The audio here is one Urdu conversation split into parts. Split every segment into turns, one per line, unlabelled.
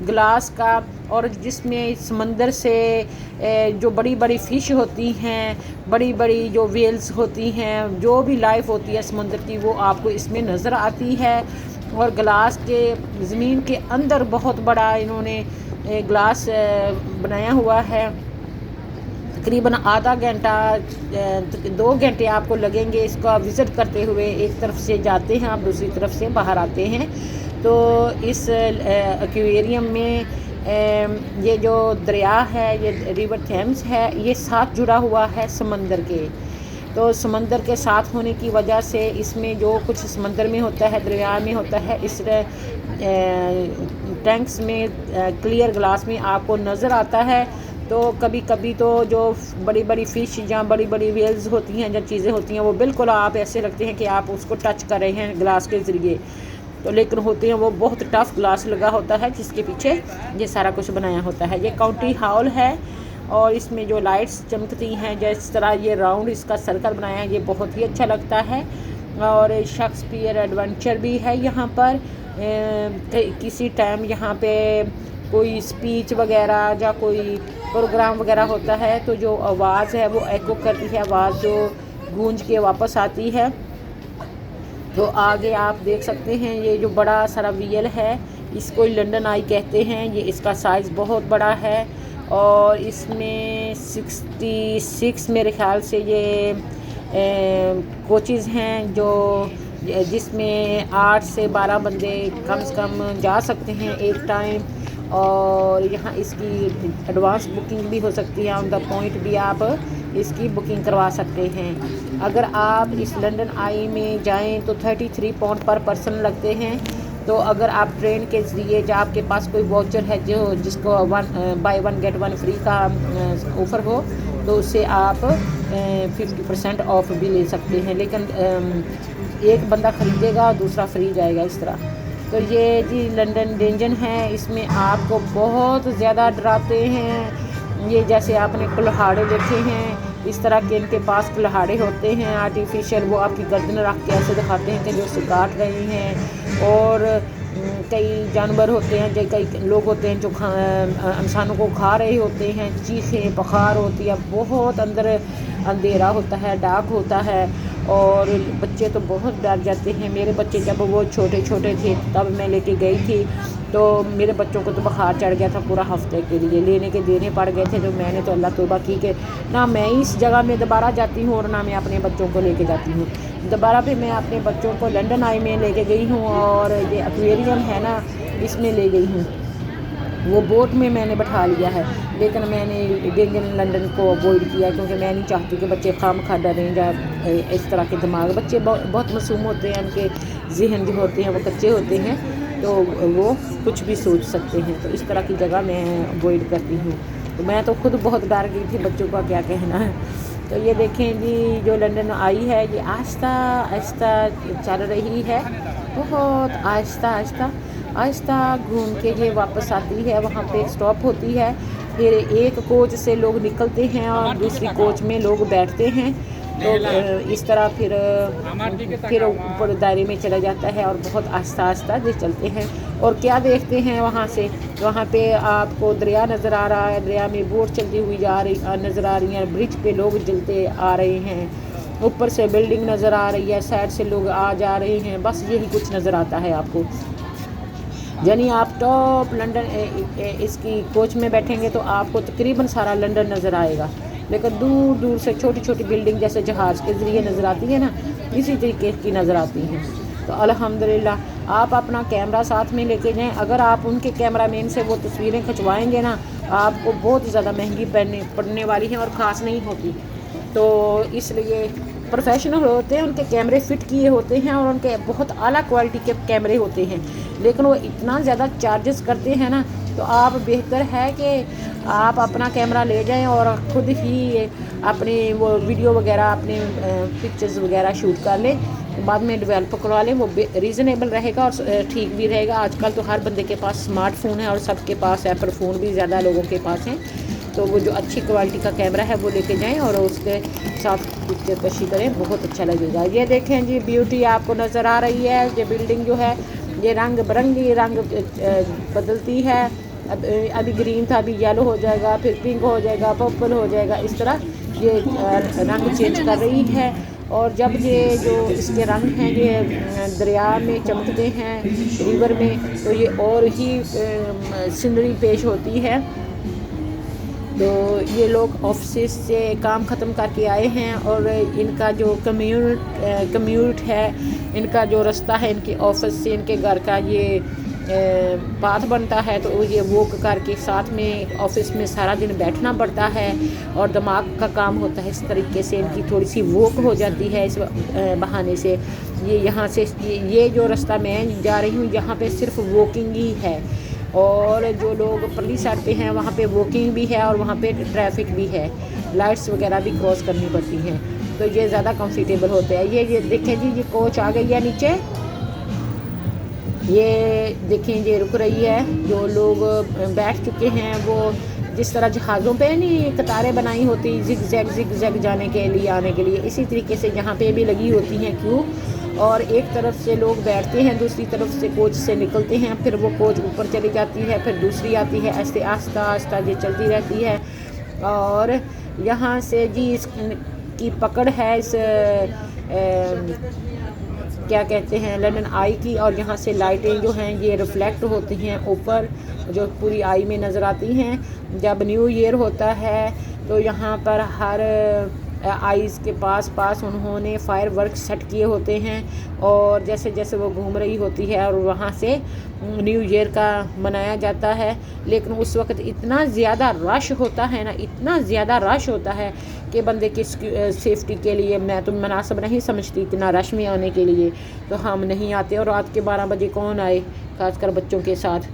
گلاس کا، اور جس میں سمندر سے جو بڑی بڑی فش ہوتی ہیں، بڑی بڑی جو ویلز ہوتی ہیں، جو بھی لائف ہوتی ہے سمندر کی، وہ آپ کو اس میں نظر آتی ہے۔ اور گلاس کے زمین کے اندر بہت بڑا انہوں نے گلاس بنایا ہوا ہے۔ تقریباً آدھا گھنٹہ 2 گھنٹے آپ کو لگیں گے اس کا وزٹ کرتے ہوئے۔ ایک طرف سے جاتے ہیں آپ، دوسری طرف سے باہر آتے ہیں۔ تو اس ایکویریم میں یہ جو دریا ہے، یہ ریور تھیمس ہے، یہ ساتھ جڑا ہوا ہے سمندر کے۔ تو سمندر کے ساتھ ہونے کی وجہ سے اس میں جو کچھ سمندر میں ہوتا ہے، دریا میں ہوتا ہے، اس ٹینکس میں کلیئر گلاس میں آپ کو نظر آتا ہے۔ تو کبھی کبھی تو جو بڑی بڑی فش یا بڑی بڑی ویلز ہوتی ہیں، جو چیزیں ہوتی ہیں، وہ بالکل آپ ایسے لگتے ہیں کہ آپ اس کو ٹچ کر رہے ہیں گلاس کے ذریعے، تو لیکن ہوتے ہیں وہ بہت ٹف گلاس لگا ہوتا ہے جس کے پیچھے یہ سارا کچھ بنایا ہوتا ہے۔ یہ کاؤنٹی ہال ہے، اور اس میں جو لائٹس چمکتی ہیں، جس طرح یہ راؤنڈ اس کا سرکل بنایا ہے، یہ بہت ہی اچھا لگتا ہے۔ اور شیکسپیئر ایڈونچر بھی ہے یہاں پر۔ کسی ٹائم یہاں پہ کوئی اسپیچ وغیرہ یا کوئی پروگرام وغیرہ ہوتا ہے تو جو آواز ہے وہ ایکو کرتی ہے، آواز جو گونج کے واپس آتی ہے۔ تو آگے آپ دیکھ سکتے ہیں یہ جو بڑا سارا ویل ہے، اس کو لنڈن آئی کہتے ہیں۔ یہ اس کا سائز بہت بڑا ہے، اور اس میں 66 میرے خیال سے یہ کوچز ہیں، جس میں 8 سے 12 بندے کم سے کم جا سکتے ہیں ایک ٹائم۔ اور یہاں اس کی ایڈوانس بکنگ بھی ہو سکتی ہے، آن دا پوائنٹ بھی آپ اس کی بکنگ کروا سکتے ہیں۔ اگر آپ اس لنڈن آئی میں جائیں تو 33 پاؤنڈ پر پرسن لگتے ہیں۔ تو اگر آپ ٹرین کے ذریعے، یا آپ کے پاس کوئی واچر ہے جس کو بائی 1 گیٹ 1 فری کا آفر ہو، تو اس سے آپ 50% آف بھی لے سکتے ہیں، لیکن ایک بندہ خریدے گا دوسرا فری جائے گا، اس طرح۔ تو یہ جی لنڈن ڈینجن ہے، اس میں آپ کو بہت زیادہ ڈراتے ہیں۔ یہ جیسے آپ نے کلہاڑے دیکھے ہیں، اس طرح کے ان کے پاس کلہاڑے ہوتے ہیں آرٹیفیشل، وہ آپ کی گردن رکھ کے ایسے دکھاتے ہیں کہ جو اسے کاٹ رہے ہیں۔ اور کئی جانور ہوتے ہیں، کئی لوگ ہوتے ہیں جو انسانوں کو کھا رہے ہوتے ہیں، چیخیں پکار ہوتی ہے، بہت اندر اندھیرا ہوتا ہے، ڈارک ہوتا ہے، اور بچے تو بہت ڈر جاتے ہیں۔ میرے بچے جب وہ چھوٹے چھوٹے تھے تب میں لے کے گئی تھی، تو میرے بچوں کو تو بخار چڑھ گیا تھا پورا ہفتے کے لیے، لینے کے دینے پڑ گئے تھے۔ تو میں نے تو اللہ توبہ کی کہ نہ میں اس جگہ میں دوبارہ جاتی ہوں، اور نہ میں اپنے بچوں کو لے کے جاتی ہوں دوبارہ۔ پھر میں اپنے بچوں کو لنڈن آئی میں لے کے گئی ہوں، اور یہ ایکویریم ہے نا، اس میں لے گئی ہوں۔ وہ بوٹ میں نے بٹھا لیا ہے، لیکن میں نے لنڈن کو اوائڈ کیا، کیونکہ میں نہیں چاہتی کہ بچے خواہ ڈریں، یا اس طرح کے دماغ، بچے بہت معصوم ہوتے ہیں، ان کے ذہن جو ہوتے ہیں وہ کچے ہوتے ہیں، تو وہ کچھ بھی سوچ سکتے ہیں، تو اس طرح کی جگہ میں اوائڈ کرتی ہوں۔ تو میں تو خود بہت ڈر گئی تھی، بچوں کا کیا کہنا ہے۔ تو یہ دیکھیں جی جو لنڈن آئی ہے، یہ آہستہ آہستہ چل رہی ہے، بہت آہستہ آہستہ آہستہ گھوم کے یہ واپس آتی ہے۔ وہاں پہ ایک اسٹاپ ہوتی ہے، پھر ایک کوچ سے لوگ نکلتے ہیں اور دوسری کوچ میں لوگ بیٹھتے ہیں، تو اس طرح پھر اوپر دائرے میں چلا جاتا ہے، اور بہت آہستہ آہستہ یہ چلتے ہیں۔ اور کیا دیکھتے ہیں وہاں سے، وہاں پہ آپ کو دریا نظر آ رہا ہے، دریا میں بوٹ چلتی ہوئی نظر آ رہی ہیں، برج پہ لوگ چلتے آ رہے ہیں، اوپر سے بلڈنگ نظر آ رہی ہے، سائڈ سے لوگ آ جا رہے ہیں، بس یہی کچھ نظر آتا ہے آپ کو۔ یعنی آپ ٹاپ لنڈن اس کی کوچ میں بیٹھیں گے تو آپ کو تقریباً سارا لنڈن نظر آئے گا، لیکن دور دور سے چھوٹی چھوٹی بلڈنگ جیسے جہاز کے ذریعے نظر آتی ہے نا، اسی طریقے کی نظر آتی ہیں۔ تو الحمدللہ آپ اپنا کیمرہ ساتھ میں لے کے جائیں، اگر آپ ان کے کیمرہ مین سے وہ تصویریں کھنچوائیں گے نا، آپ کو بہت زیادہ مہنگی پڑنے والی ہیں، اور خاص نہیں ہوتی۔ تو اس لیے پروفیشنل ہوتے ہیں، ان کے کیمرے فٹ کیے ہوتے ہیں، اور ان کے بہت اعلیٰ کوالٹی کے کیمرے ہوتے ہیں، لیکن وہ اتنا زیادہ چارجز کرتے ہیں نا، تو آپ بہتر ہے کہ آپ اپنا کیمرہ لے جائیں اور خود ہی اپنے وہ ویڈیو وغیرہ، اپنے پکچرز وغیرہ شوٹ کر لیں، بعد میں ڈیولپ کروا لیں، وہ ریزنیبل رہے گا اور ٹھیک بھی رہے گا۔ آج کل تو ہر بندے کے پاس اسمارٹ فون ہے، اور سب کے پاس ایپل فون بھی زیادہ لوگوں کے پاس ہیں، تو وہ جو اچھی کوالٹی کا کیمرہ ہے وہ لے کے جائیں، اور اس کے ساتھ پکچر کشی کریں، بہت اچھا لگے گا۔ یہ دیکھیں جی بیوٹی آپ کو نظر آ رہی ہے، یہ بلڈنگ جو ہے یہ رنگ برنگی رنگ بدلتی ہے، ابھی گرین تھا, ابھی یلو ہو جائے گا, پھر پنک ہو جائے گا, پرپل ہو جائے گا, اس طرح یہ رنگ چینج کر رہی ہے. اور جب یہ جو اس کے رنگ ہیں یہ دریا میں چمکتے ہیں, ریور میں, تو یہ اور ہی سینری پیش ہوتی ہے. تو یہ لوگ آفسز سے کام ختم کر کے آئے ہیں, اور ان کا جو کمیوٹ ہے, ان کا جو رستہ ہے ان کے آفس سے ان کے گھر کا یہ پاتھ بنتا ہے, تو یہ واک کر کے ساتھ میں آفس میں سارا دن بیٹھنا پڑتا ہے, اور دماغ کا کام ہوتا ہے. اس طریقے سے ان کی تھوڑی سی واک ہو جاتی ہے اس بہانے سے. یہ یہاں سے یہ جو رستہ میں جا رہی ہوں یہاں پہ صرف واکنگ ہی ہے, اور جو لوگ پرلی سائڈ پہ ہیں وہاں پہ واکنگ بھی ہے, اور وہاں پہ ٹریفک بھی ہے, لائٹس وغیرہ بھی کراس کرنی پڑتی ہیں, تو یہ زیادہ کمفرٹیبل ہوتے ہیں. یہ دیکھیں جی, یہ کوچ آ گئی ہے نیچے, یہ دیکھیں یہ رک رہی ہے. جو لوگ بیٹھ چکے ہیں وہ جس طرح جہازوں پہ نہیں قطاریں بنائی ہوتی زگ زیگ جانے کے لیے, آنے کے لیے, اسی طریقے سے یہاں پہ بھی لگی ہوتی ہیں کیوں. اور ایک طرف سے لوگ بیٹھتے ہیں, دوسری طرف سے کوچ سے نکلتے ہیں, پھر وہ کوچ اوپر چلی جاتی ہے, پھر دوسری آتی ہے, ایسے آہستہ آہستہ یہ چلتی رہتی ہے. اور یہاں سے جی اس کی پکڑ ہے اس کیا کہتے ہیں لنڈن آئی کی, اور یہاں سے لائٹیں جو ہیں یہ ریفلیکٹ ہوتی ہیں اوپر, جو پوری آئی میں نظر آتی ہیں. جب نیو ایئر ہوتا ہے تو یہاں پر ہر آئیز کے پاس انہوں نے فائر ورک سیٹ کیے ہوتے ہیں, اور جیسے جیسے وہ گھوم رہی ہوتی ہے اور وہاں سے نیو ایئر کا منایا جاتا ہے. لیکن اس وقت اتنا زیادہ رش ہوتا ہے نا, اتنا زیادہ رش ہوتا ہے کہ بندے کی سیفٹی کے لیے میں تو مناسب نہیں سمجھتی اتنا رش میں آنے کے لیے, تو ہم نہیں آتے. اور رات کے 12 بجے کون آئے, خاص کر بچوں کے ساتھ.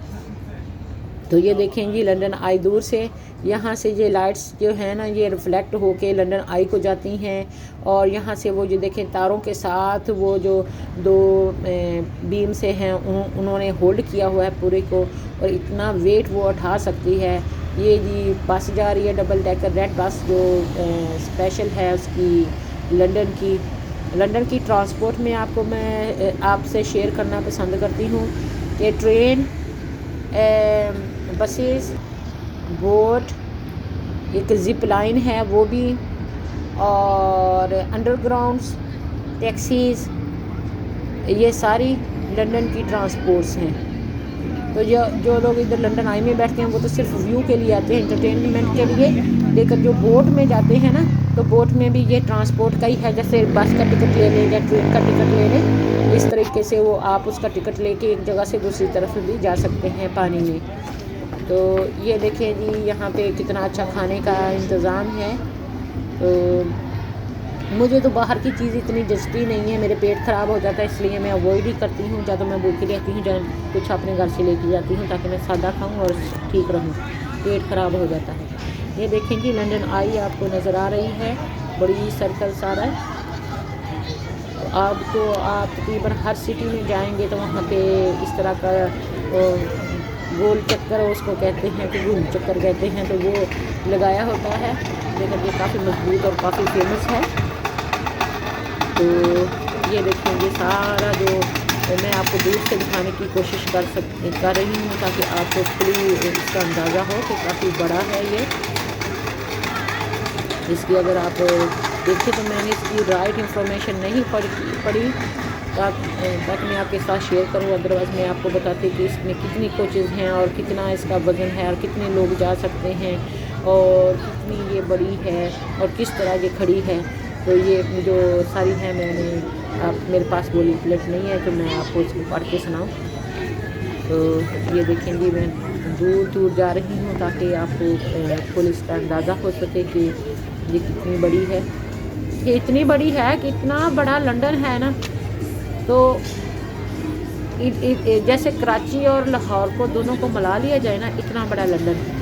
تو یہ دیکھیں جی لنڈن آئی دور سے, یہاں سے یہ لائٹس جو ہیں نا یہ ریفلیکٹ ہو کے لنڈن آئی کو جاتی ہیں, اور یہاں سے وہ جو دیکھیں تاروں کے ساتھ وہ جو 2 بیم سے ہیں انہوں نے ہولڈ کیا ہوا ہے پورے کو, اور اتنا ویٹ وہ اٹھا سکتی ہے. یہ جی بس جا رہی ہے ڈبل ڈیکر ریڈ بس, جو اسپیشل ہے اس کی لنڈن کی ٹرانسپورٹ میں آپ سے شیئر کرنا پسند کرتی ہوں کہ ٹرین, بسیز, بوٹ, ایک زپ لائن ہے وہ بھی, اور انڈر گراؤنڈس, ٹیکسیز, یہ ساری لنڈن کی ٹرانسپورٹس ہیں. تو جو لوگ ادھر لنڈن آئی میں بیٹھتے ہیں وہ تو صرف ویو کے لیے آتے ہیں, انٹرٹینمنٹ کے لیے. لیکن جو بوٹ میں جاتے ہیں نا, تو بوٹ میں بھی یہ ٹرانسپورٹ کا ہی ہے, جیسے بس کا ٹکٹ لے لیں یا ٹرین کا ٹکٹ لے لیں, اس طریقے سے وہ آپ اس کا ٹکٹ لے کے ایک جگہ سے دوسری طرف بھی جا سکتے ہیں پانی میں. تو یہ دیکھیں جی یہاں پہ کتنا اچھا کھانے کا انتظام ہے. تو مجھے تو باہر کی چیز اتنی جچتی نہیں ہے, میرے پیٹ خراب ہو جاتا ہے, اس لیے میں اوائڈ ہی کرتی ہوں. جب میں بھوکی رہتی ہوں جب کچھ اپنے گھر سے لے کے جاتی ہوں تاکہ میں سادہ کھاؤں اور ٹھیک رہوں, پیٹ خراب ہو جاتا ہے. یہ دیکھیں جی لنڈن آئی آپ کو نظر آ رہی ہے, بڑی سرکل سارا ہے. آپ تقریباً ہر سٹی میں جائیں گے تو وہاں پہ اس طرح کا گول چکر اس کو کہتے ہیں, کہ گھوم چکر کہتے ہیں, تو وہ لگایا ہوتا ہے. لیکن یہ کافی مضبوط اور کافی فیمس ہے. تو یہ دیکھیں یہ سارا جو میں آپ کو دور سے دکھانے کی کوشش کر رہی ہوں تاکہ آپ کو کلی اس کا اندازہ ہو کہ کافی بڑا ہے یہ. اس کی اگر آپ دیکھیں تو میں نے اس کی رائٹ انفارمیشن نہیں پڑھی تاکہ میں آپ کے ساتھ شیئر کروں, ادروائز میں آپ کو بتاتی کہ اس میں کتنی کوچز ہیں اور کتنا اس کا وزن ہے اور کتنے لوگ جا سکتے ہیں اور کتنی یہ بڑی ہے اور کس طرح یہ کھڑی ہے. تو یہ جو ساری ہیں میں نے میرے پاس وہ لیفلیٹ نہیں ہے تو میں آپ کو اس کو پڑھ کے سناؤں. تو یہ دیکھیں گی میں دور دور جا رہی ہوں تاکہ آپ کو فل اس کا اندازہ ہو سکے کہ یہ کتنی بڑی ہے. یہ اتنی بڑی ہے کہ اتنا بڑا لنڈن ہے نا, تو جیسے کراچی اور لاہور کو دونوں کو ملا لیا جائے نا, اتنا بڑا لنڈن ہے.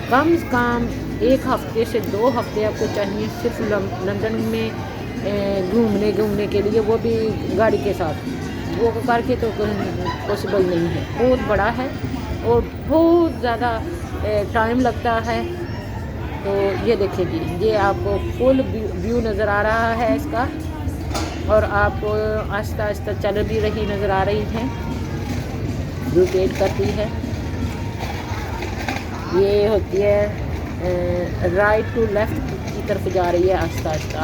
کم سے کم 1 ہفتے سے 2 ہفتے آپ کو چاہیے صرف لنڈن میں گھومنے کے لیے, وہ بھی گاڑی کے ساتھ. وہ کر کے تو پاسبل نہیں ہے, بہت بڑا ہے اور بہت زیادہ ٹائم لگتا ہے. تو یہ دیکھیں گی یہ آپ کو فل ویو نظر آ رہا ہے اس کا, اور آپ کو آہستہ آہستہ چل بھی رہی نظر آ رہی ہے, روٹیٹ کرتی ہے. یہ ہوتی ہے رائٹ ٹو لیفٹ کی طرف جا رہی ہے آہستہ آہستہ.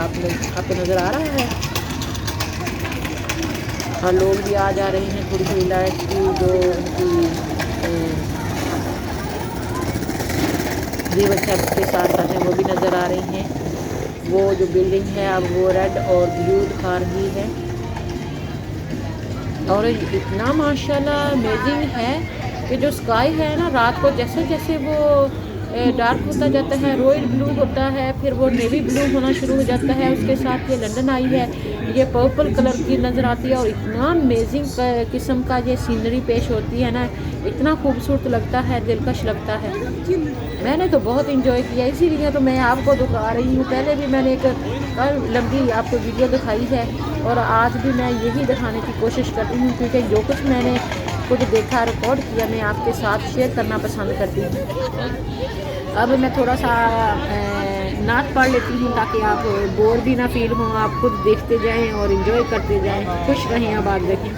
آپ کو نظر آ رہا ہے. اور لوگ بھی آ جا رہے ہیں. تھوڑی تھوڑی لائٹ کی جو ان کی ریور کیمپ کے ساتھ ساتھ ہیں وہ بھی نظر آ رہی ہیں. وہ جو بلڈنگ ہے اب وہ ریڈ اور بلو دکھا رہی ہے. اور اتنا ماشاءاللہ امیزنگ ہے کہ جو اسکائی ہے نا رات کو جیسے جیسے وہ ڈارک ہوتا جاتا ہے روئل بلو ہوتا ہے پھر وہ نیوی بلو ہونا شروع ہو جاتا ہے. اس کے ساتھ یہ لنڈن آئی ہے یہ پرپل کلر کی نظر آتی ہے اور اتنا امیزنگ قسم کا یہ سینری پیش ہوتی ہے نا اتنا خوبصورت لگتا ہے دلکش لگتا ہے. میں نے تو بہت انجوائے کیا اسی لیے تو میں آپ کو دکھا رہی ہوں. پہلے بھی میں نے ایک لمبی آپ کو ویڈیو دکھائی ہے اور آج بھی میں یہی دکھانے کی کوشش کرتی ہوں کیونکہ جو کچھ میں نے خود دیکھا ریکارڈ کیا میں آپ کے ساتھ شیئر کرنا پسند کرتی ہوں. اب میں تھوڑا سا نعت پڑھ لیتی ہوں تاکہ آپ بور بھی نہ فیل ہوں. آپ خود دیکھتے جائیں اور انجوائے کرتے جائیں. خوش رہیں. اب آپ دیکھیں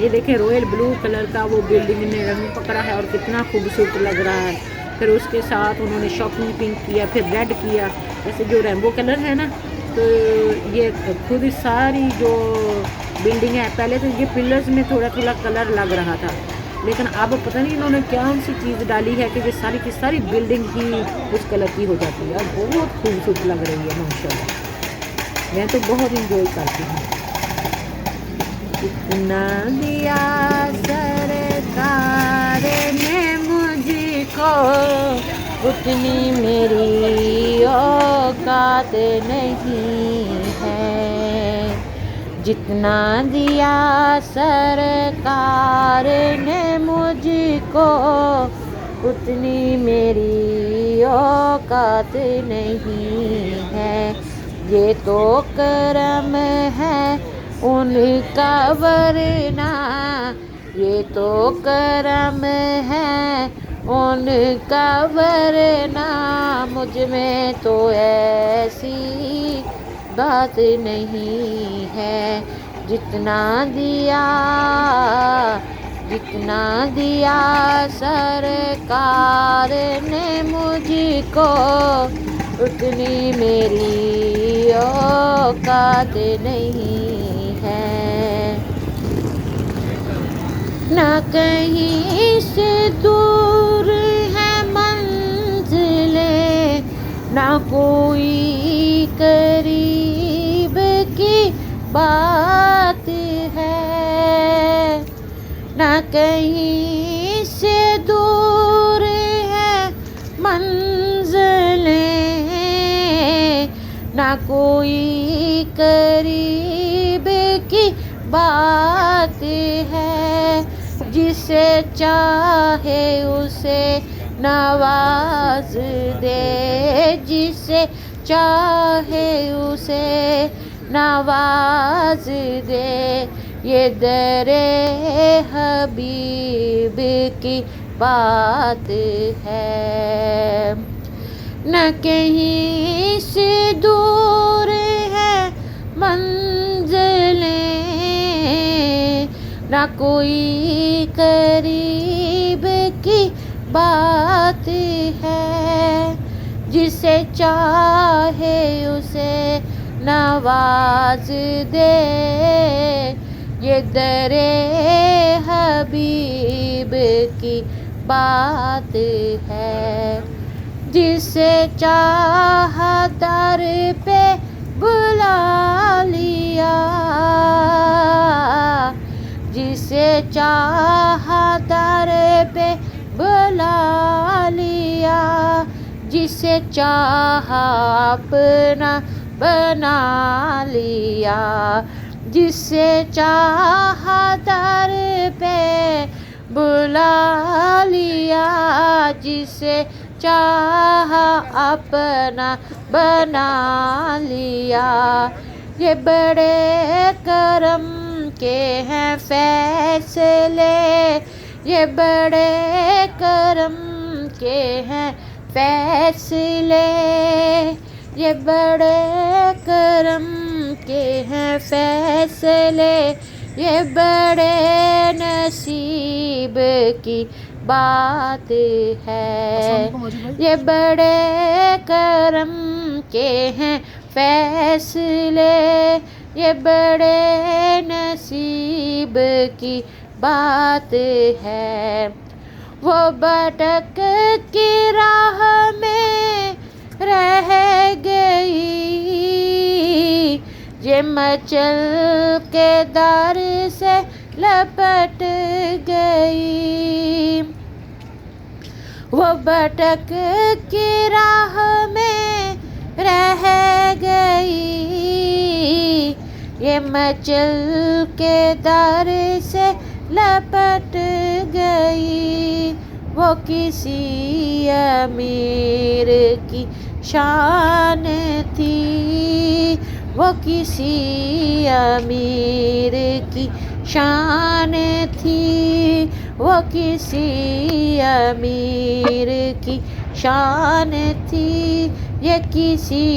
یہ دیکھیں رویل بلو کلر کا وہ بلڈنگ نے رنگ پکڑا ہے اور کتنا خوبصورت لگ رہا ہے. پھر اس کے ساتھ انہوں نے شاکنگ پنک کیا پھر ریڈ کیا جیسے جو ریمبو کلر ہے نا. تو یہ خود ساری جو بلڈنگ ہے پہلے تو یہ پلرز میں تھوڑا تھوڑا کلر لگ رہا تھا لیکن اب پتہ نہیں انہوں نے کیا سی چیز ڈالی ہے کہ یہ ساری کی ساری بلڈنگ ہی اس کلر کی ہو جاتی ہے اور بہت خوبصورت لگ رہی ہے ماشاءاللہ. میں تو بہت انجوائے کرتی ہوں. اتنا دیا سرکار نے مجھ کو اتنی میری اوقات نہیں ہے. جتنا دیا سرکار نے مجھ کو اتنی میری اوقات نہیں ہے. یہ تو کرم ہے ان کا ورنہ یہ تو کرم ہے ان کا ورنہ مجھ میں تو ایسی بات نہیں ہے. جتنا دیا سرکار نے مجھ کو اتنی میری اوقات نہیں ہے. نہ کہیں سے دور ہے منزلیں نہ کوئی قریب کی بات ہے. نہ کہیں سے دور ہے منزلیں نہ کوئی قریب کی بات ہے. جسے چاہے اسے نواز دے جسے چاہے اسے نواز دے. یہ در حبیب کی بات ہے. نہ کہیں سے دور ہے منزلیں نہ کوئی قریب کی بات ہے. جسے چاہے اسے نواز دے. یہ در حبیب کی بات ہے. جسے چاہا در پہ بلا لیا جسے چاہا در پہ بلا لیا. جسے چاہا اپنا بنا لیا. جسے چاہا در پہ بلا لیا. جسے چاہا اپنا بنا لیا. یہ بڑے کرم کے ہیں فیصلے یہ بڑے کرم کے ہیں فیصلے. یہ بڑے کرم کے ہیں فیصلے. یہ بڑے نصیب کی بات ہے،
السلام علیکم واجد بھائی۔
یہ بڑے کرم کے ہیں فیصلے، یہ بڑے نصیب کی بات ہے، وہ بھٹک کی راہ میں رہ گئی، یہ مچل کے در سے لپٹ گئی، وہ بھٹک کی راہ میں رہ گئی، یہ مچل کے در سے لپٹ گئی، وہ کسی امیر کی شان تھی، وہ کسی امیر کی شان تھی، وہ کسی امیر کی شان تھی، یہ کسی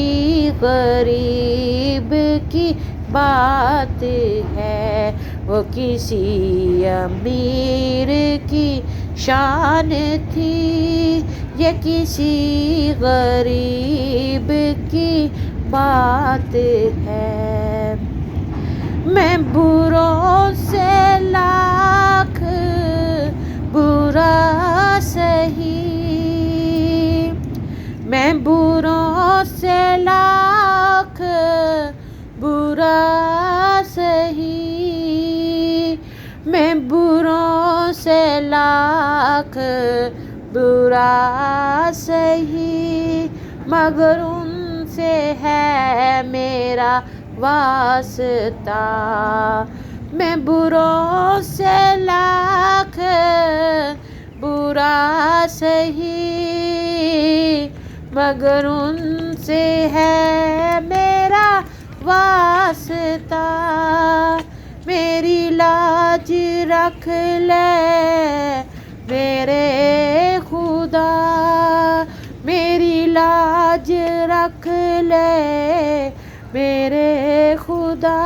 غریب کی بات ہے، وہ کسی امیر کی شان تھی، یہ کسی غریب کی بات ہے، میں بروں سے لاکھ برا سہی، میں بروں سے لاکھ برا سہی، میں بروں سے لاکھ برا سہی، مگر ان سے ہے میرا واسطہ، میں بروں سے لاکھ برا سہی، مگر ان سے ہے میرا واسطہ، میری لاج رکھ لے میرے خدا، میری لاج رکھ لے میرے خدا،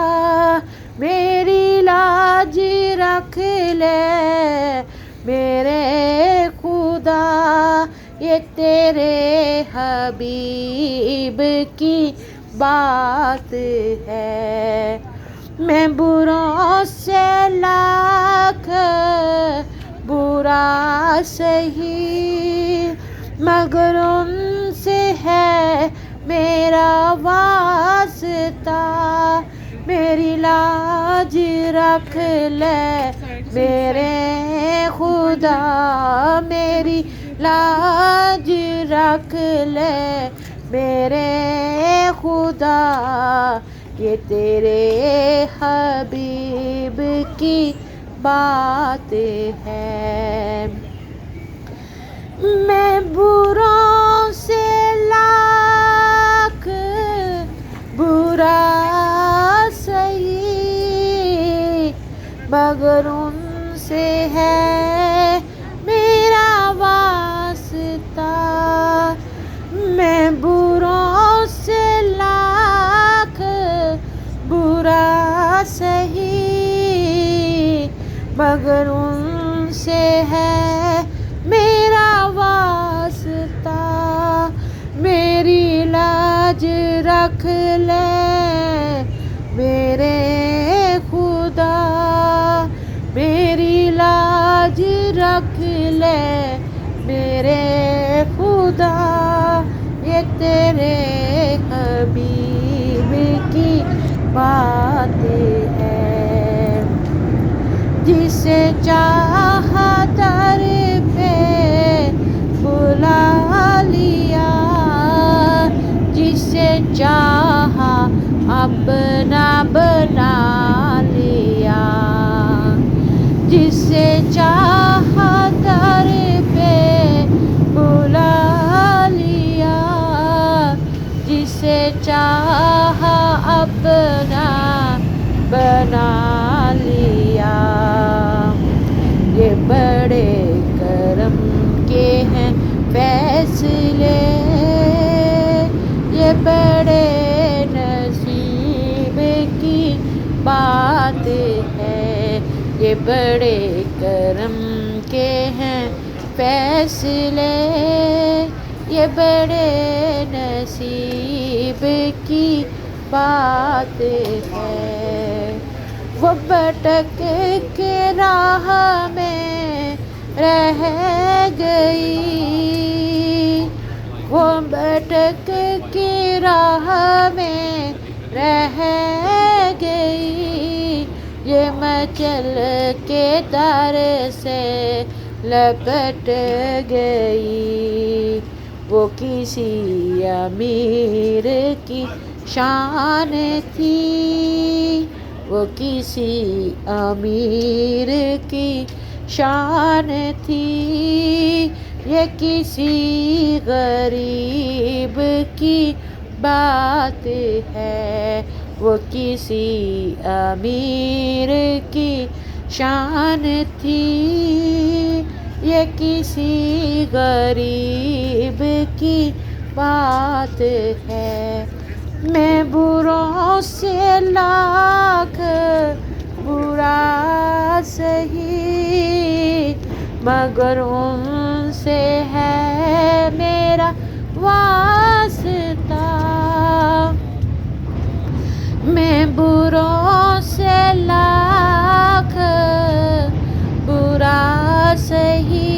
میری لاج رکھ لے میرے خدا، یہ تیرے حبیب کی بات ہے، میں بروں سے لاکھ برا سہی، مگر ان سے ہے میرا واسطہ، میری لاج رکھ لے میرے خدا، میری لاج رکھ لے میرے خدا، یہ تیرے حبیب کی بات ہے، میں بروں سے لاکھ برا سہی، مگر ان سے ہے میرا واسطہ، میں بروں سے لاکھ برا سہی، مگر ان سے ہے میرا واسطہ، میری لاج رکھ لے میرے خدا، میری لاج رکھ لے میرے خدا، یہ تیرے حبیب کی بات ہے، جسے چاہا در پہ بلا لیا، جسے چاہا اپنا بنا لیا، جسے چاہا در پہ بلا لیا، جسے چاہا اپنا بنا لیا، یہ بڑے کرم کے ہیں فیصلے، یہ بڑے نصیب کی بات ہے، یہ بڑے کرم کے ہیں فیصلے یہ بڑے نصیب کی بات ہے. وہ بھٹک کے راہ میں رہ گئی، وہ بھٹک کے راہ میں رہ گئی، یہ مچل کے در سے لپٹ گئی. وہ کسی امیر کی شان تھی، وہ کسی امیر کی شان تھی، یہ کسی غریب کی بات ہے. وہ کسی امیر کی شان تھی، یہ کسی غریب کی بات ہے. میں بروں سے لاکھ برا سہی، مگر ان سے ہے میرا واسطہ. میں بروں سے لاکھ برا سہی،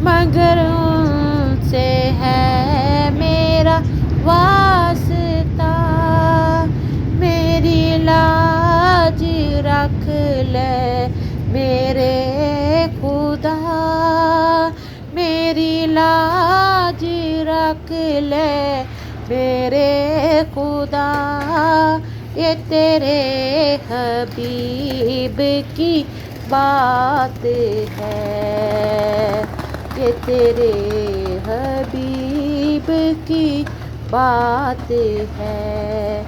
مگر ان سے ہے میرا واسطہ. میری لاج رکھ لے میرے خدا، میری لاج رکھ لے میرے خدا. یہ تیرے حبیب کی بات ہے، یہ تیرے حبیب کی بات ہے.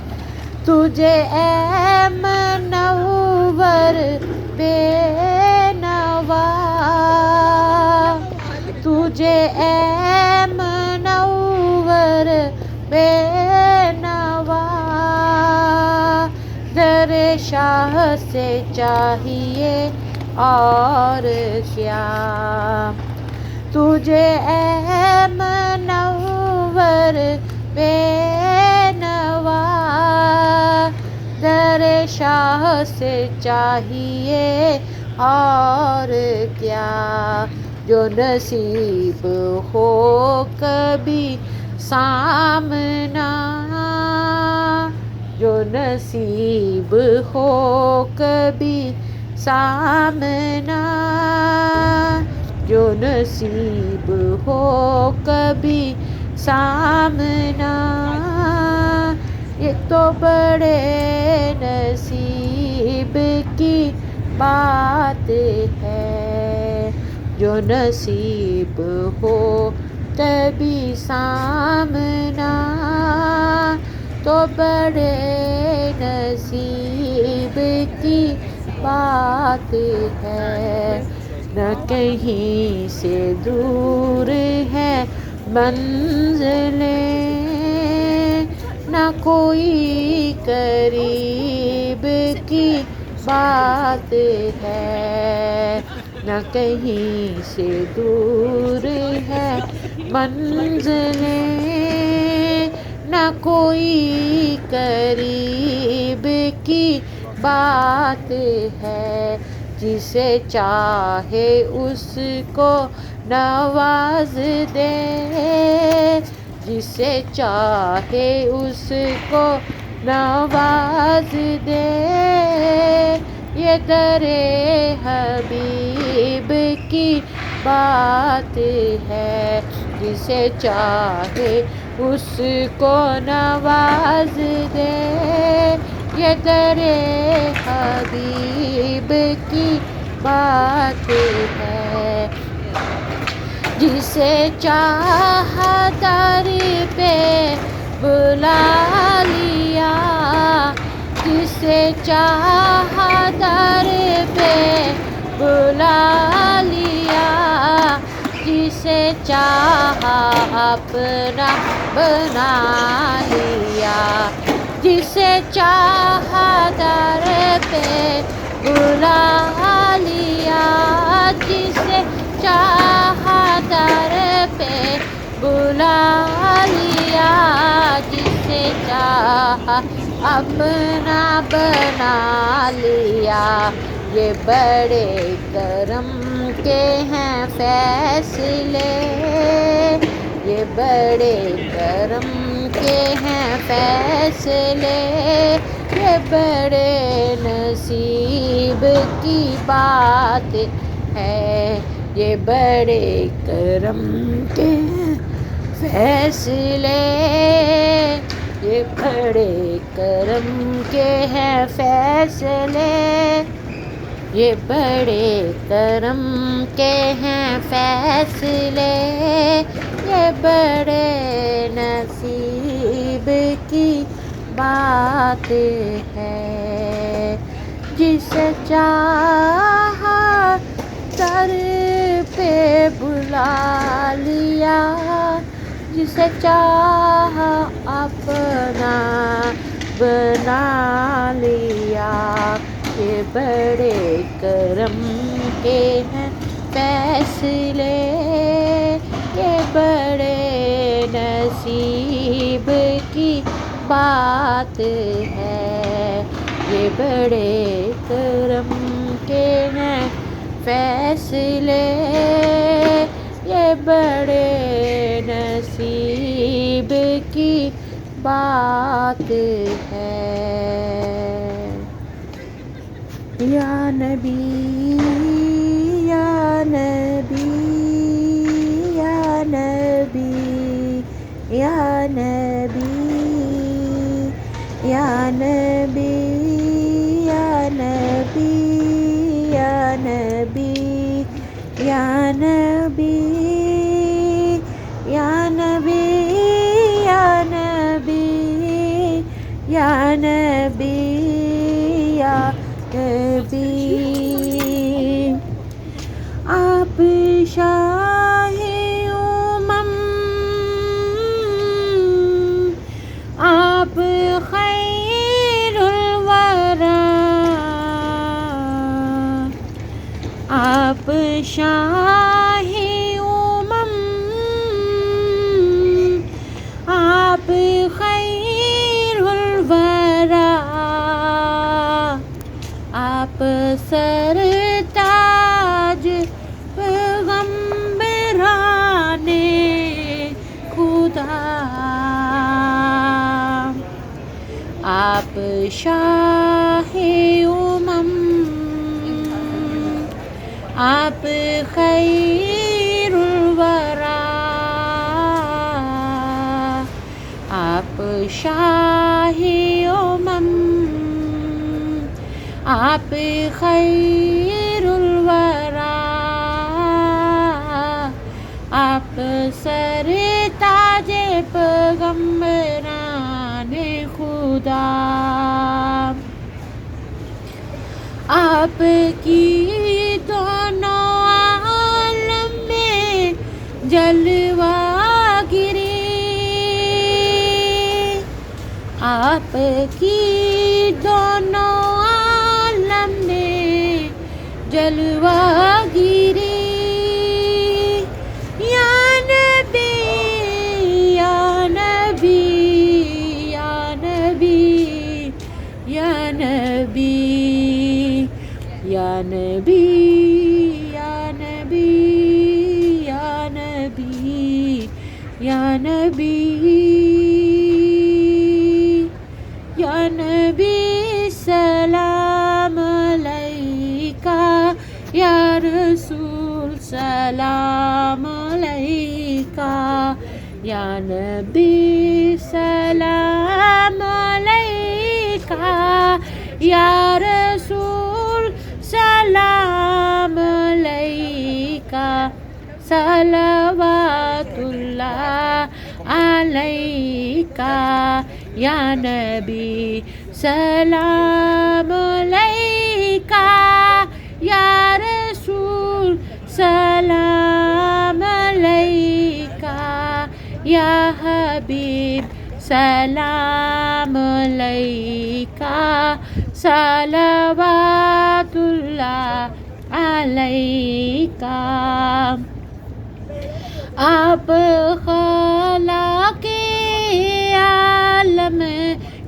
تجھے اے منور بے نوا، تجھے اے منور بے نوا، در شاہ سے چاہیے اور کیا. تجھے اے منور بے نوا، در شاہ سے چاہیے اور کیا. جو نصیب ہو کبھی سامنا، جو نصیب ہو کبھی سامنا، جو نصیب ہو کبھی سامنا، یہ تو بڑے نصیب کی بات ہے. جو نصیب ہو کبھی سامنا، تو بڑے نصیب کی بات ہے. نہ کہیں سے دور ہے منزلیں، نہ کوئی قریب کی بات ہے. نہ کہیں سے دور ہے منزلیں، نہ کوئی قریب کی بات ہے. جسے چاہے اس کو نواز دے، جسے چاہے اس کو نواز دے. یہ در حبیب کی بات ہے، جسے چاہے اس کو نواز دے. یہ در حبیب کی بات ہے. جسے چاہا در پہ بلا لیا، جسے چاہا در پہ بلا لیا، جسے چاہا اپنا بنا لیا. جسے چاہا در پہ بلا لیا، جسے چاہا در پہ بلا لیا، جسے چاہا اپنا بنا لیا، یہ بڑے کرم کے ہیں فیصلے، یہ بڑے کرم کے ہیں فیصلے، یہ بڑے نصیب کی بات ہے، یہ بڑے کرم کے ہیں فیصلے، یہ بڑے کرم کے ہیں فیصلے، یہ بڑے کرم کے ہیں فیصلے، یہ بڑے نصیب کی بات ہے، جسے چاہا در پہ بلا لیا، جسے چاہا اپنا بنا لیا، یہ بڑے کرم کے ہیں فیصلے، یہ بڑے نصیب کی بات ہے، یہ بڑے کرم کے ہیں فیصلے، یہ بڑے نصیب کی بات ہے۔ یا نبی یا نبی یا نبی یا نبی یا نبی یا نبی یا نبی یا نبی یا نبی یا نبی یا نبی یا نبی، آپ شاہ امم، آپ خیر الورا، آپ شاہ امم، آپ خیر الورا، آپ سرتاج پیغمبران خدا، آپ شاہ امم، آپ خیر الورا، آپ شاہ امم، آپ خیر الورا، آپ سرتاج پیغمبران خدا، آپ کی دونوں عالم میں جلوہ گری، آپ کی دونوں عالم میں جلوہ گری، یا نبی یا نبی یا نبی یا نبی یا نبی یا نبی یا نبی یا نبی یا نبی، سلام علیکہ یا رسول، سلام علیکہ یا نبی، سلام علیکہ یا رسول، سلام علیکہ، صلوات اللہ علیکہ یا نبی، سلام علیکہ یا رسول، سلام علیکہ یا حبیب، سلام علیکہ، صلوات اللہ علیکا، آپ خالق عالم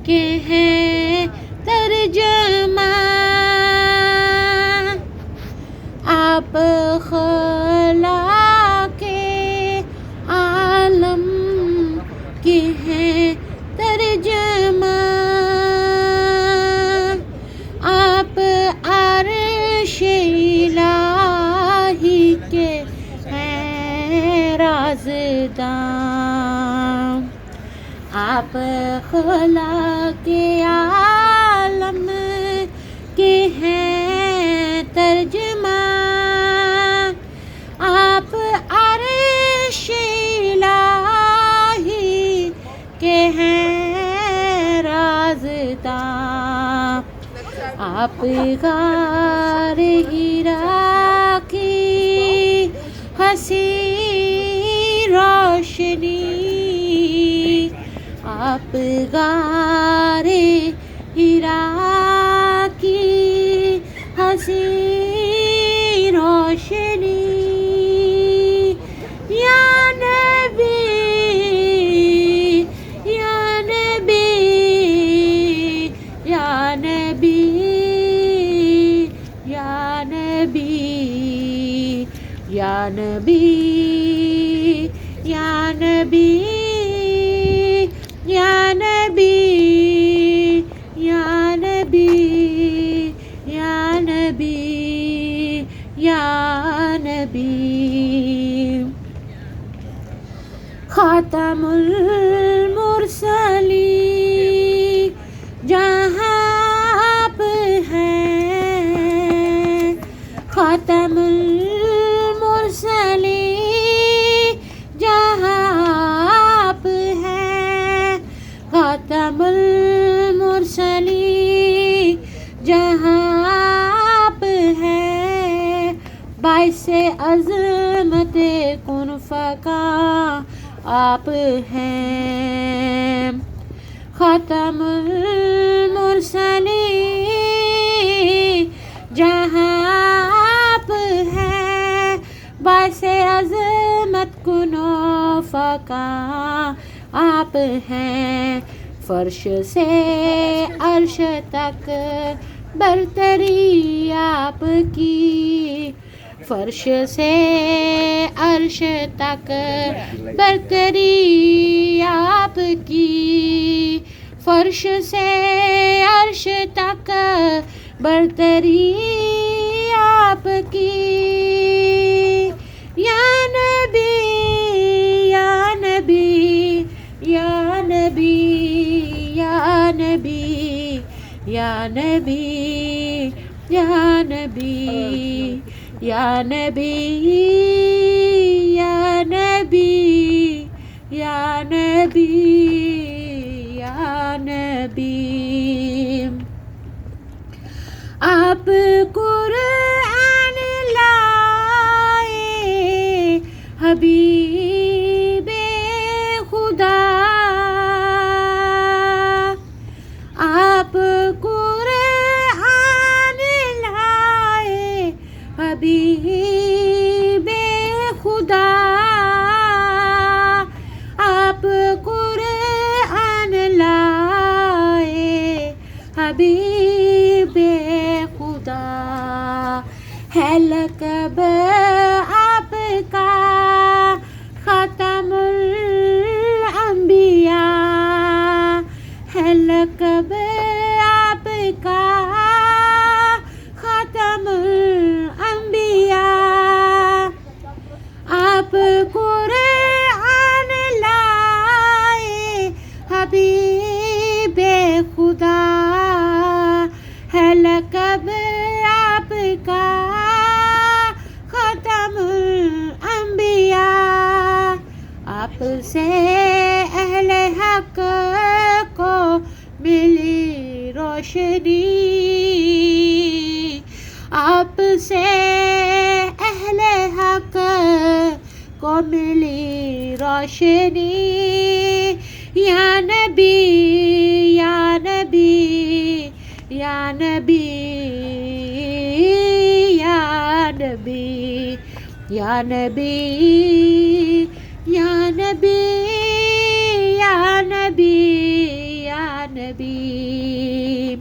کے ہیں ترجمہ، آپ خالق عالم کے ہیں ترجمہ، آپ عرش الہی کے ہیں رازداں، آپ خالق عالم کے ہیں ترجمہ، آپ عرش الہی کے ہیں رازداں، آپ غار حرا کی حسین روشنی، آپ غار حرا کی حسین روشنی، یا نبی یا نبی یا نبی یا نبی یا نبی یا نبی یا نبی یا نبی یا نبی یا نبی، خاتم المرسلین جہاں آپ ہیں، خاتم المرسلین جہاں آپ ہیں، خاتم المرسلین جہاں آپ ہیں، باعث عظمت کن فکا آپ ہیں، خاتم المرسلین جہاں آپ ہیں، باعث عظمت کن فکا آپ ہیں، فرش سے عرش تک برتری آپ کی، فرش سے عرش تک برتری آپ کی، فرش سے عرش تک برتری آپ کی، یا نبی یا نبی یا نبی یا نبی یا نبی یا نبی یا نبی یا نبی یا نبی یا نبی، آپ قرآن لائے حبیب خدا، آپ قرآن لائے حبیب خدا، آپ قرآن لائے حبیب خدا، ہے لقب آپ کا ختم الانبیاء، ہے لقب آپ کا ختم الانبیاء، آپ قرآن لائے حبیب خدا، ہے لقب آپ کا ختم الانبیاء، آپ سے اہل حق کو ملی روشنی، آپ سے اہل حق کو ملی روشنی، یا نبی یا نبی یا نبی یا نبی یا نبی یا نبی یا نبی یا نبی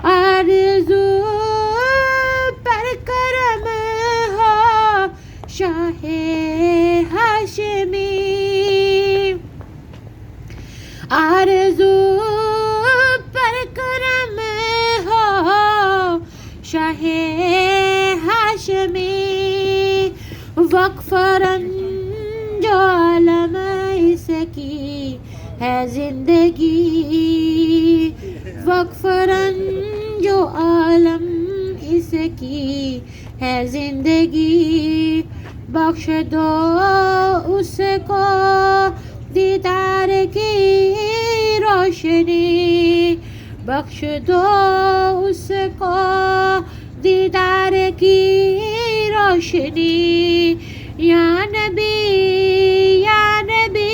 آرزو پر کرم ہو شاہ ہاشمی آرزو پر کرم ہو شاہ ہاشمی وقف رنج و عالم اس کی ہے زندگی وقف رنج و عالم اس کی ہے زندگی بخش دو اس کو دیدار کی روشنی بخش دو اس کو دیدار کی روشنی یا نبی یا نبی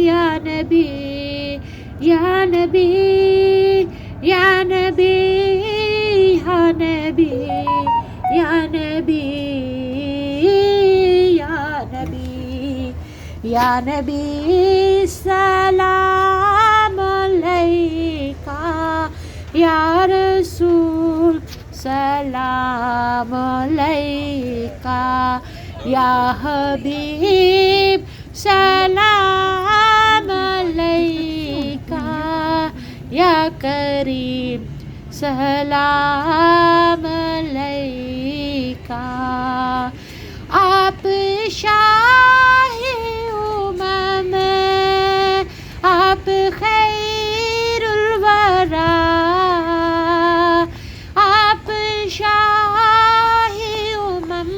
یا نبی یا نبی یا نبی یا نبی یا نبی یا نبی یا نبی سلام علیکہ یا رسول سلام علیکہ یا حبیب سلام علیکہ یا کریم سلام علیکہ آپ شاہ امم آپ خیر الورا آپ شاہ امم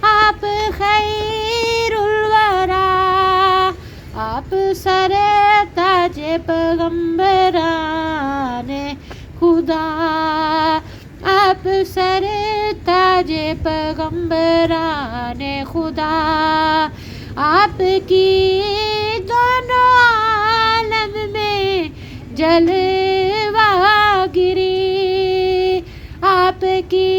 آپ خیر الورا آپ سر تاج پیغمبران خدا آپ سر تاج پیغمبران خدا آپ کی دونوں عالم میں جلوہ گری آپ کی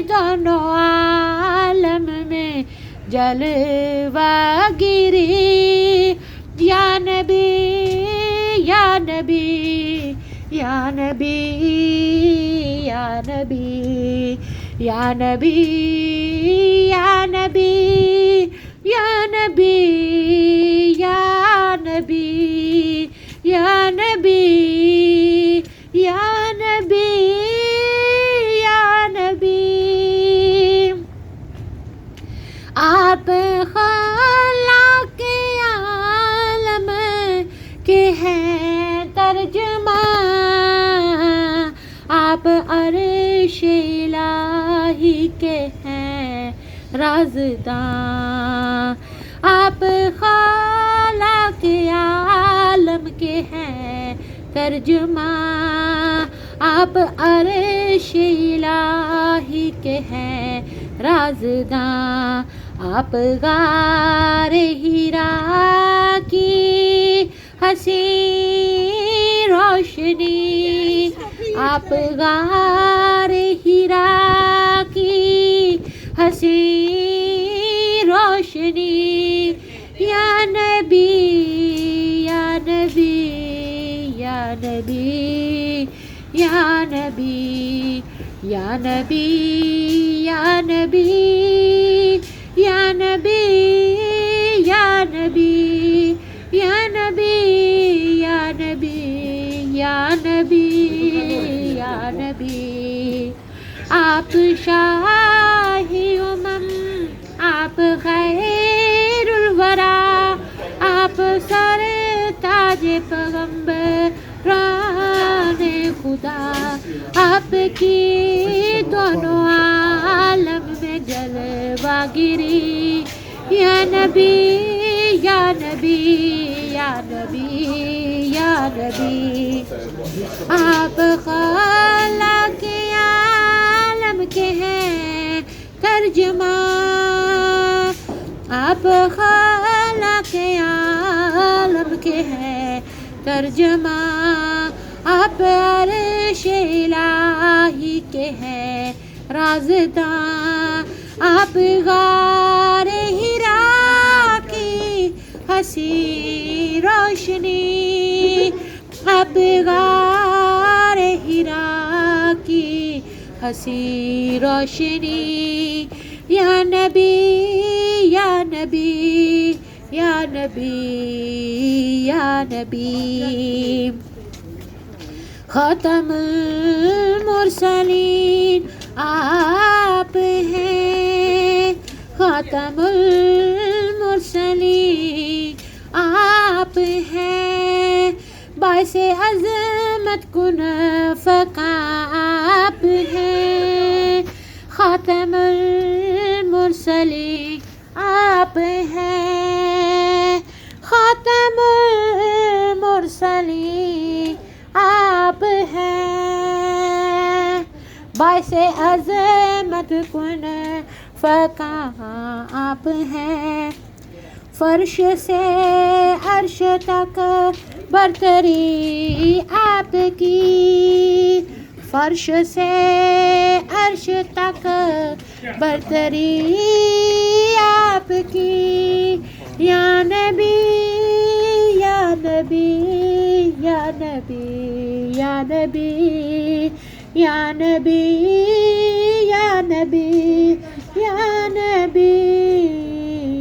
دونوں عالم میں جلوہ گری یا نبی یا نبی یا نبی یا نبی یا نبی یا نبی یا نبی یا نبی یا نبی یا نبی یا نبی آپ خالق عالم کے ہیں ترجمہ آپ عرش الہی کے ہیں رازداں آپ خالق عالم کے ہیں ترجمہ آپ عرش الہی کے ہیں رازداں آپ غار حرا کی حسین روشنی آپ غار حرا کی حسین روشنی یا نبی یا نبی یا نبی یا نبی یا نبی یا نبی یا نبی یا نبی یا نبی یا نبی یا نبی یا نبی آپ شاہ امم آپ خیر الورا آپ سر تاج پیغمبران خدا آپ کی دونوں عالم میں جلوہ گری یا نبی یا نبی یا نبی یا نبی آپ خالق عالم کے ہیں ترجمہ آپ خالق عالم کے ہیں ترجمہ آپ عرش الہی کے ہیں رازداں آپ غار حرا کی ہنسی روشنی، آپ غار حرا کی ہنسی روشنی، یا نبی یا نبی یا نبی یا نبی، خاتم المرسلین آپ ہیں، خاتم المرسلین آپ ہیں، باعث عظمت کن فقاں آپ ہیں، خاتم المرسلین آپ ہیں، خاتم المرسلین آپ ہیں، باعث عظمت کن فقاں آپ ہیں، فرش سے عرش تک برتری آپ کی، فرش سے عرش تک برتری آپ کی، یا نبی یا نبی یا نبی یا نبی یا نبی یا نبی یا نبی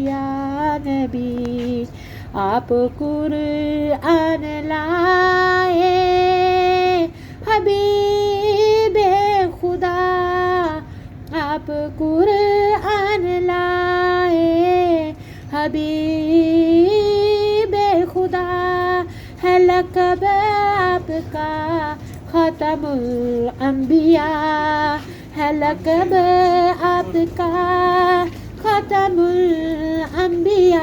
یا نبی، آپ قرآن لائے حبیب خدا، آپ قرآن لائے حبیب خدا، ہے لقب آپ کا ختم الانبیاء، ہے لقب آپ کا ختم الانبیاء،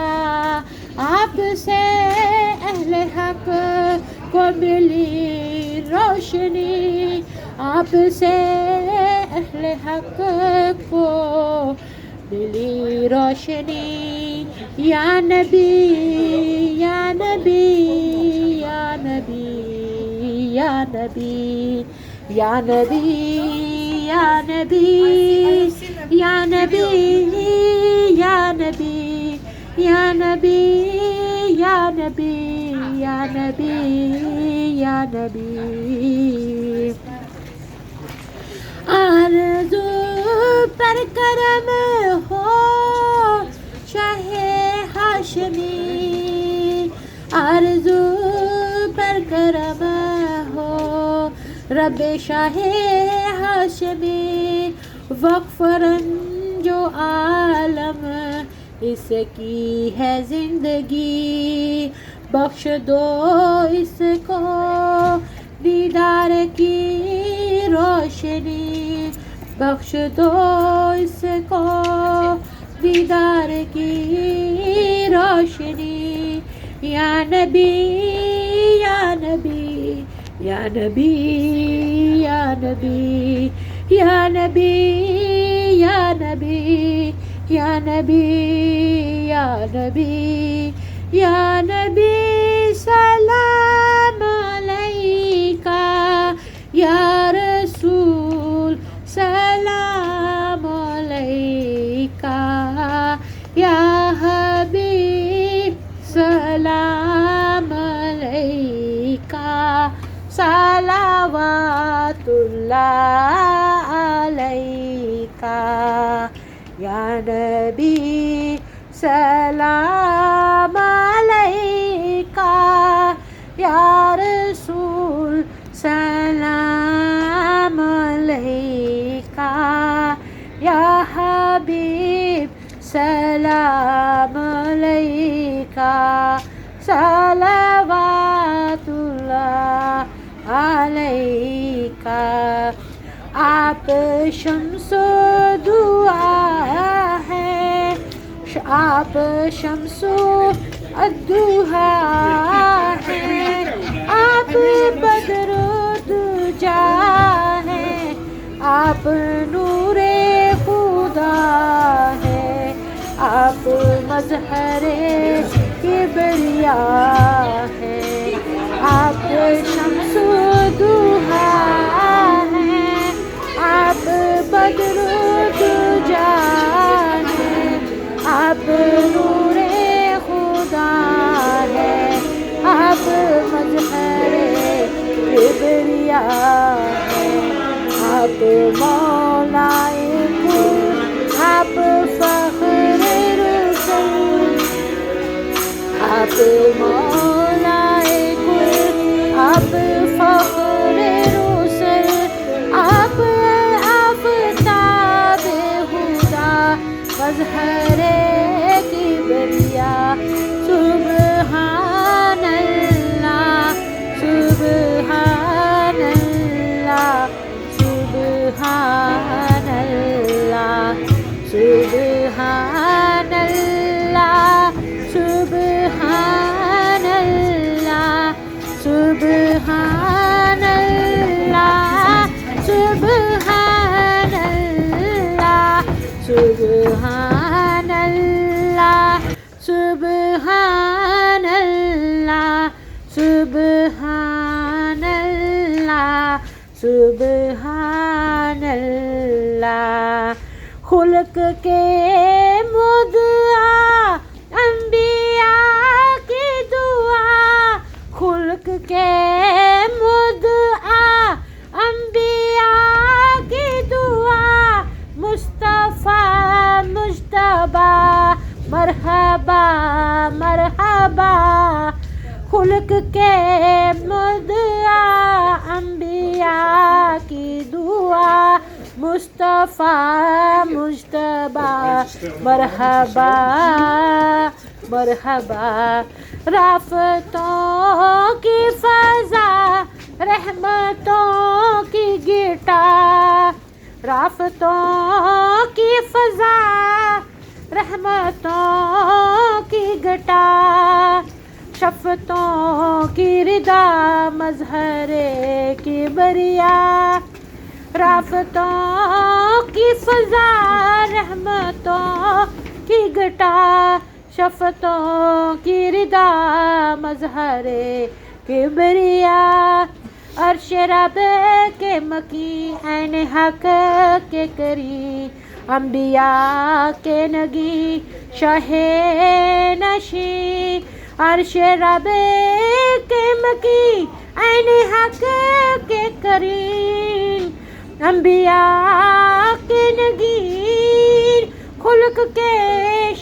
آپ سے اہل حق کو ملی روشنی، آپ سے اہل حق کو ملی روشنی، یا نبی یا نبی یا نبی یا نبی یا نبی یا نبی یا نبی یا نبی یا نبی یا نبی یا نبی یا نبی، آرزو پر کرم ہو شاہ ہاشمی، آرزو پر کرم ہو رب شاہ ہاشمی، وقف رنجو عالم اس کی ہے زندگی، بخش دو اس کو دیدار کی روشنی، بخش دو اس کو دیدار کی روشنی، یا نبی یا نبی یا نبی یا نبی یا نبی یا نبی یا نبی یا نبی یا نبی، سلام علیکہ یا رسول، سلام علیکہ یا حبیب، سلام علیکہ، صلوات اللہ علیکہ، یا نبی سلام علیکہ، یا رسول سلام علیکہ، یا حبیب سلام علیکہ، صلوات اللہ علیکہ، آپ شمس و دعا ہے، آپ شمس و الضحیٰ ہے، آپ بدر و دجا ہے، آپ نور خدا ہے، آپ مظہر کبریاء ہے، آپ شمس و ضحیٰ ہے، آپ بدر بریا ہے، آپ مولائے کل، آپ فخر رسل، آپ مولائے کل، آپ فخر رسل، آپ آفتاب خدا، مظہر کبریا، سبحان اللہ، سبحان اللہ، سبحان اللہ، سبحان اللہ، سبحان اللہ، سبحان اللہ، سبحان اللہ، سبحان اللہ، سبحان اللہ، سبحان اللہ، سبحان اللہ۔ خلق کے مدعا انبیاء کی دعا، خلق کے مدعا انبیاء کی دعا، مصطفیٰ مجتبی مرحبا مرحبا، خلق کے مدعا انبیاء کی دعا، مصطفیٰ مجتبی مرحبا مرحبا، رافتوں کی فضا رحمتوں کی گٹا، رافتوں کی فضا رحمتوں کی گٹا، شفتوں کی ردا مظہر کبریا، رافتوں کی فضا رحمتوں کی گٹا، شفتوں کی ردا مظہر کبریا، عرش رب کے مکیں عین حق کے کریم، انبیاء کے نگی شاہ نشین، عرش رب کے مکیں عین حق کے کریم، انبیاء کے نگین، خلق کے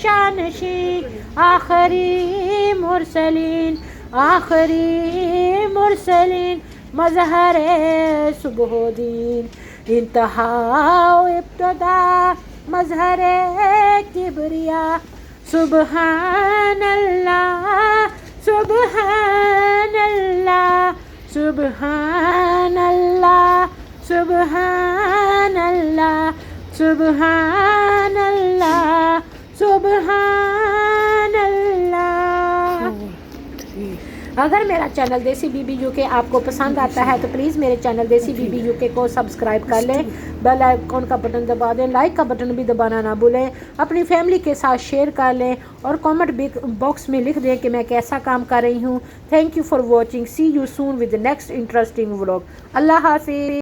شانشین، آخری مرسلین، آخری مرسلین، مظہر صبح و دین، انتہا و ابتدا مظہر کبریا، سبحان اللہ، سبحان اللہ، سبحان اللہ، سبحان اللہ، سبحان اللہ، سبحان اللہ۔ اگر میرا چینل دیسی بی بی یو کے آپ کو پسند آتا ہے تو پلیز میرے چینل دیسی بی بی یو کے کو سبسکرائب کر لیں، بیل آئیکن کا بٹن دبا دیں، لائک کا بٹن بھی دبانا نہ بھولیں، اپنی فیملی کے ساتھ شیئر کر لیں اور کامنٹ باکس میں لکھ دیں کہ میں کیسا کام کر رہی ہوں۔ Thank you for watching, see you soon with next interesting vlog. اللہ حافظ۔